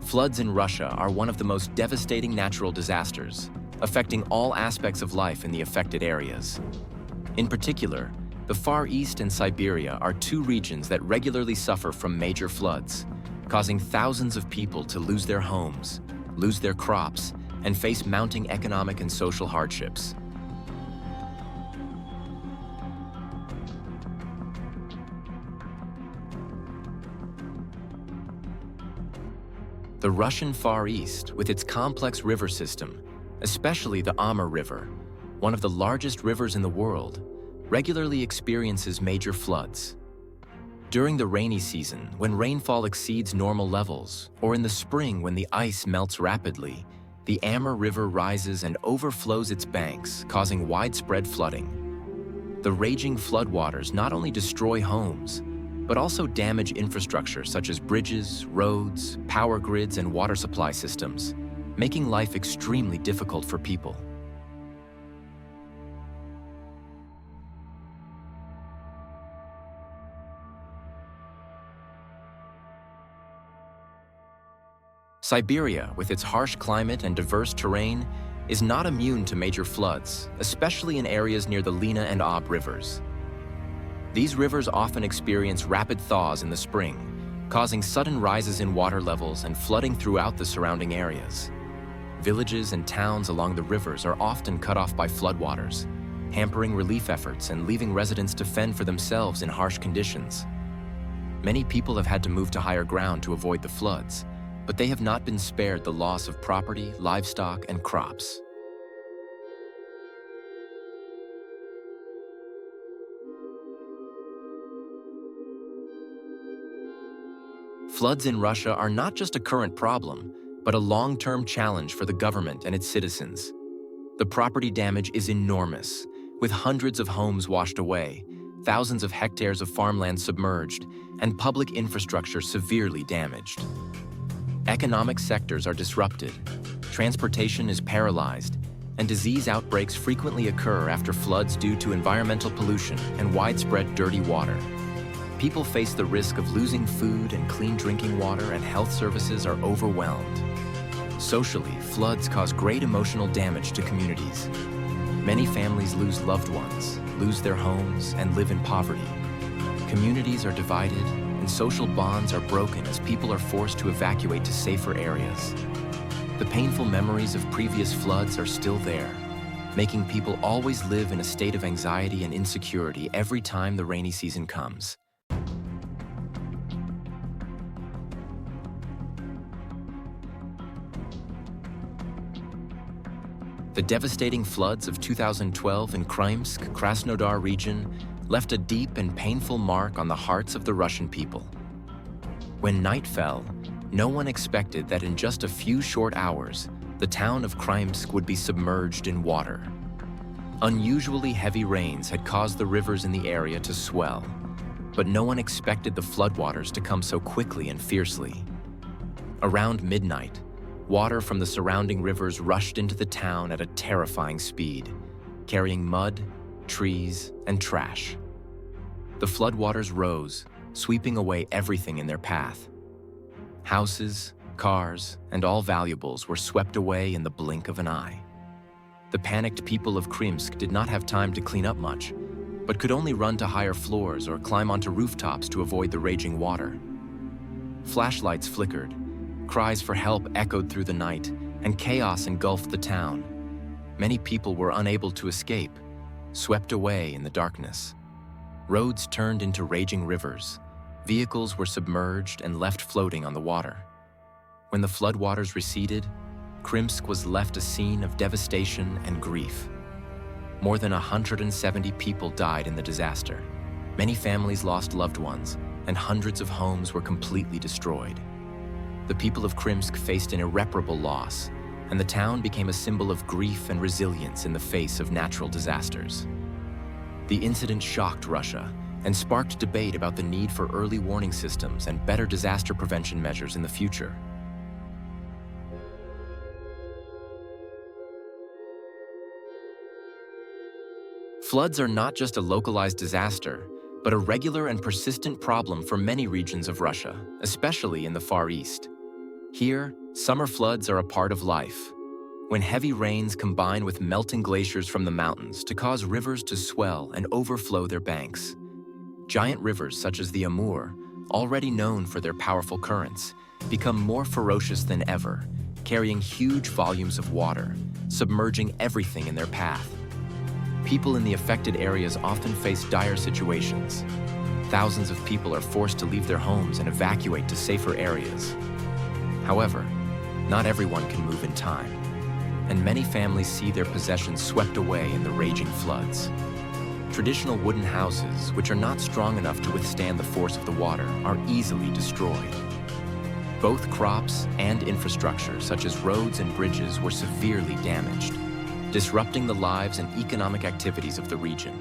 Floods in Russia are one of the most devastating natural disasters, affecting all aspects of life in the affected areas. In particular, the Far East and Siberia are two regions that regularly suffer from major floods, causing thousands of people to lose their homes, lose their crops, and face mounting economic and social hardships. The Russian Far East, with its complex river system, especially the Amur River, one of the largest rivers in the world, regularly experiences major floods. During the rainy season, when rainfall exceeds normal levels, or in the spring when the ice melts rapidly, the Amur River rises and overflows its banks, causing widespread flooding. The raging floodwaters not only destroy homes, but also damage infrastructure such as bridges, roads, power grids, and water supply systems, making life extremely difficult for people. Siberia, with its harsh climate and diverse terrain, is not immune to major floods, especially in areas near the Lena and Ob rivers. These rivers often experience rapid thaws in the spring, causing sudden rises in water levels and flooding throughout the surrounding areas. Villages and towns along the rivers are often cut off by floodwaters, hampering relief efforts and leaving residents to fend for themselves in harsh conditions. Many people have had to move to higher ground to avoid the floods, but they have not been spared the loss of property, livestock, and crops. Floods in Russia are not just a current problem, but a long-term challenge for the government and its citizens. The property damage is enormous, with hundreds of homes washed away, thousands of hectares of farmland submerged, and public infrastructure severely damaged. Economic sectors are disrupted, transportation is paralyzed, and disease outbreaks frequently occur after floods due to environmental pollution and widespread dirty water. People face the risk of losing food and clean drinking water, and health services are overwhelmed. Socially, floods cause great emotional damage to communities. Many families lose loved ones, lose their homes, and live in poverty. Communities are divided, and social bonds are broken as people are forced to evacuate to safer areas. The painful memories of previous floods are still there, making people always live in a state of anxiety and insecurity every time the rainy season comes. The devastating floods of 2012 in Krymsk, Krasnodar region left a deep and painful mark on the hearts of the Russian people. When night fell, no one expected that in just a few short hours, the town of Krymsk would be submerged in water. Unusually heavy rains had caused the rivers in the area to swell, but no one expected the floodwaters to come so quickly and fiercely. Around midnight, water from the surrounding rivers rushed into the town at a terrifying speed, carrying mud, trees, and trash. The floodwaters rose, sweeping away everything in their path. Houses, cars, and all valuables were swept away in the blink of an eye. The panicked people of Krymsk did not have time to clean up much, but could only run to higher floors or climb onto rooftops to avoid the raging water. Flashlights flickered, cries for help echoed through the night, and chaos engulfed the town. Many people were unable to escape, swept away in the darkness. Roads turned into raging rivers. Vehicles were submerged and left floating on the water. When the floodwaters receded, Krymsk was left a scene of devastation and grief. More than 170 people died in the disaster. Many families lost loved ones, and hundreds of homes were completely destroyed. The people of Krymsk faced an irreparable loss, and the town became a symbol of grief and resilience in the face of natural disasters. The incident shocked Russia and sparked debate about the need for early warning systems and better disaster prevention measures in the future. Floods are not just a localized disaster, but a regular and persistent problem for many regions of Russia, especially in the Far East. Here, summer floods are a part of life. When heavy rains combine with melting glaciers from the mountains to cause rivers to swell and overflow their banks. Giant rivers such as the Amur, already known for their powerful currents, become more ferocious than ever, carrying huge volumes of water, submerging everything in their path. People in the affected areas often face dire situations. Thousands of people are forced to leave their homes and evacuate to safer areas. However, not everyone can move in time, and many families see their possessions swept away in the raging floods. Traditional wooden houses, which are not strong enough to withstand the force of the water, are easily destroyed. Both crops and infrastructure, such as roads and bridges, were severely damaged, disrupting the lives and economic activities of the region.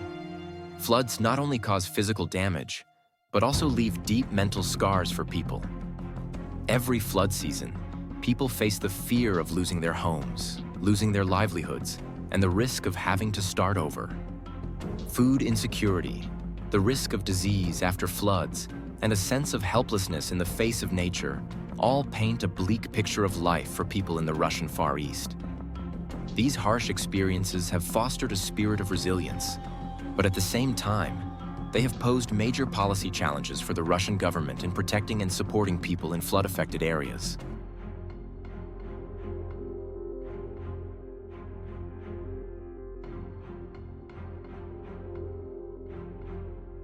Floods not only cause physical damage, but also leave deep mental scars for people. Every flood season, people face the fear of losing their homes, losing their livelihoods, and the risk of having to start over. Food insecurity, the risk of disease after floods, and a sense of helplessness in the face of nature all paint a bleak picture of life for people in the Russian Far East. These harsh experiences have fostered a spirit of resilience, but at the same time, they have posed major policy challenges for the Russian government in protecting and supporting people in flood-affected areas.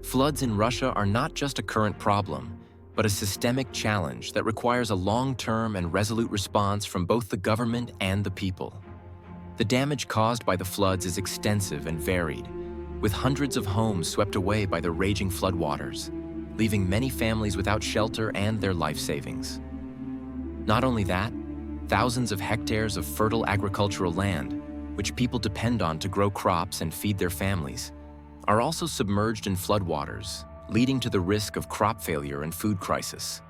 Floods in Russia are not just a current problem, but a systemic challenge that requires a long-term and resolute response from both the government and the people. The damage caused by the floods is extensive and varied, with hundreds of homes swept away by the raging floodwaters, leaving many families without shelter and their life savings. Not only that, thousands of hectares of fertile agricultural land, which people depend on to grow crops and feed their families, are also submerged in floodwaters, leading to the risk of crop failure and food crisis.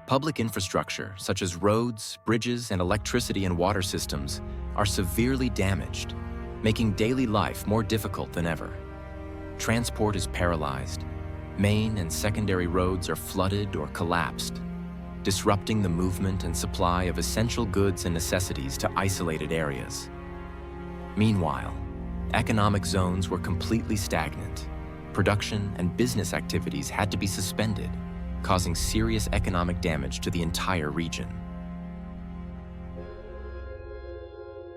Public infrastructure, such as roads, bridges, and electricity and water systems, are severely damaged, making daily life more difficult than ever. Transport is paralyzed. Main and secondary roads are flooded or collapsed, disrupting the movement and supply of essential goods and necessities to isolated areas. Meanwhile, economic zones were completely stagnant. Production and business activities had to be suspended, causing serious economic damage to the entire region.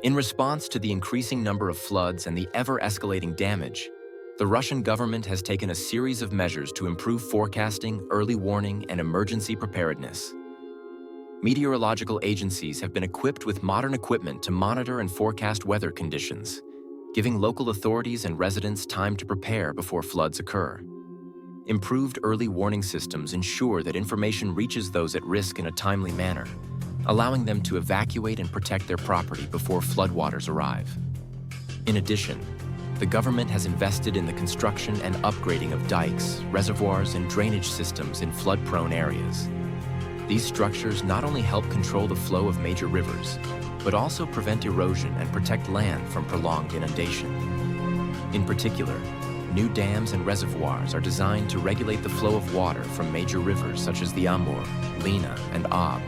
In response to the increasing number of floods and the ever-escalating damage, the Russian government has taken a series of measures to improve forecasting, early warning, and emergency preparedness. Meteorological agencies have been equipped with modern equipment to monitor and forecast weather conditions, giving local authorities and residents time to prepare before floods occur. Improved early warning systems ensure that information reaches those at risk in a timely manner, allowing them to evacuate and protect their property before floodwaters arrive. In addition, the government has invested in the construction and upgrading of dikes, reservoirs, and drainage systems in flood-prone areas. These structures not only help control the flow of major rivers, but also prevent erosion and protect land from prolonged inundation. In particular, new dams and reservoirs are designed to regulate the flow of water from major rivers such as the Amur, Lena, and Ob,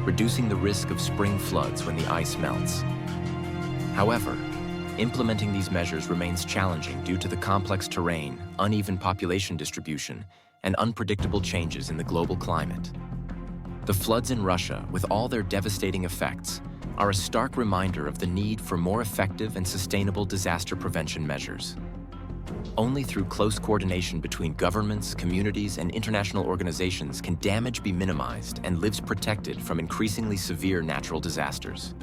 reducing the risk of spring floods when the ice melts. However, implementing these measures remains challenging due to the complex terrain, uneven population distribution, and unpredictable changes in the global climate. The floods in Russia, with all their devastating effects, are a stark reminder of the need for more effective and sustainable disaster prevention measures. Only through close coordination between governments, communities, and international organizations can damage be minimized and lives protected from increasingly severe natural disasters.